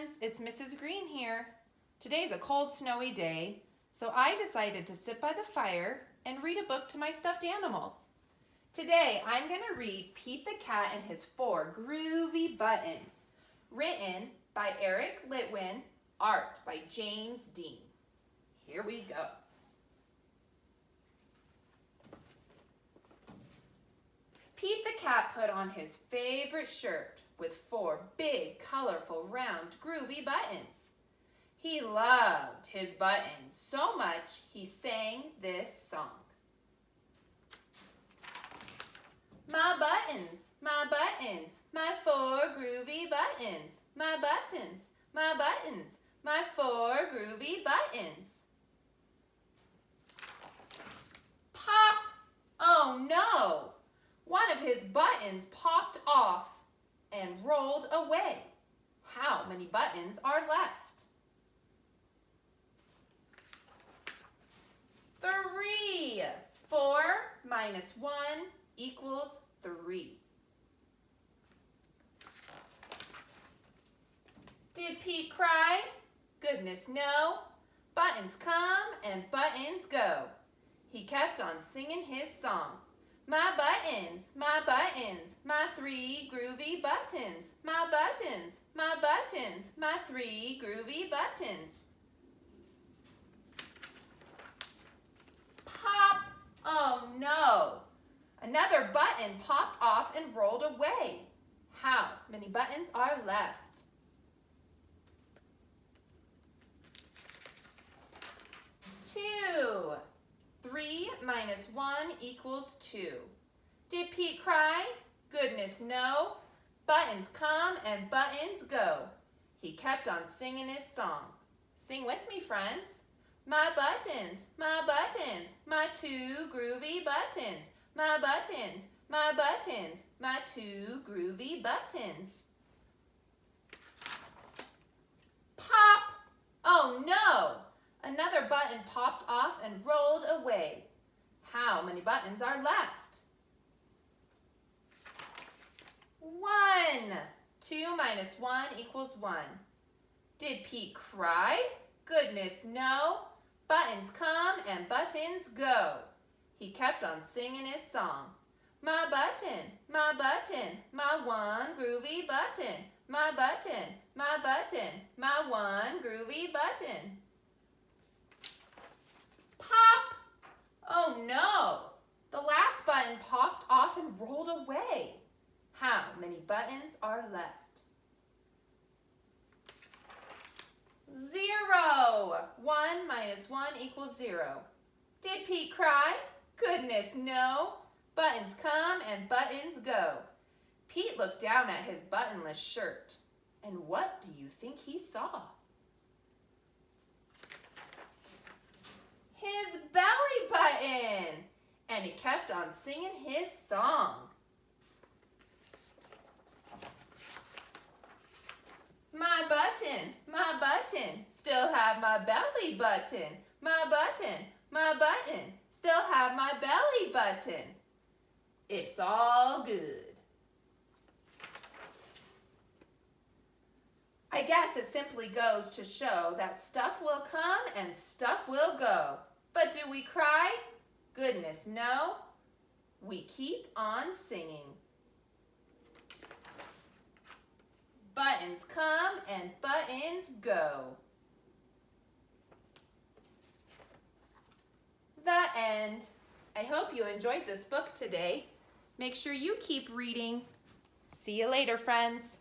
friends, it's Mrs. Greene here. Today's a cold, snowy day, so I decided to sit by the fire and read a book to my stuffed animals. Today, I'm going to read Pete the Cat and His 4 Groovy Buttons, written by Eric Litwin, art by James Dean. Here we go. Pete the Cat put on his favorite shirt with 4 big, colorful, round, groovy buttons. He loved his buttons so much he sang this song. My buttons, my 4 groovy buttons. My buttons, my 4 groovy buttons. Pop! Oh no! One of his buttons popped off and rolled away. How many buttons are left? 3. 4 minus 1 equals 3. Did Pete cry? Goodness no. Buttons come and buttons go. He kept on singing his song. My buttons, my 3 groovy buttons. My buttons, my 3 groovy buttons. Pop! Oh no! Another button popped off and rolled away. How many buttons are left? 2. 3 minus 1 equals 2. Did Pete cry? Goodness no. Buttons come and buttons go. He kept on singing his song. Sing with me, friends. My buttons, my 2 groovy buttons. My buttons, my 2 groovy buttons. Pop! Oh no! Another button popped off and rolled away. How many buttons are left? 1. 2 minus 1 equals 1. Did Pete cry? Goodness no. Buttons come and buttons go. He kept on singing his song. My button, my 1 groovy button. My button, my 1 groovy button. Pop! Oh no! The last button popped off and rolled away. How many buttons are left? 0. 1 minus 1 equals 0. Did Pete cry? Goodness no. Buttons come and buttons go. Pete looked down at his buttonless shirt. And what do you think he saw? His belly button! And he kept on singing his song. My button, still have my belly button. My button, still have my belly button. It's all good. I guess it simply goes to show that stuff will come and stuff will go. But do we cry? Goodness no. We keep on singing. Buttons come and buttons go. The end. I hope you enjoyed this book today. Make sure you keep reading. See you later, friends.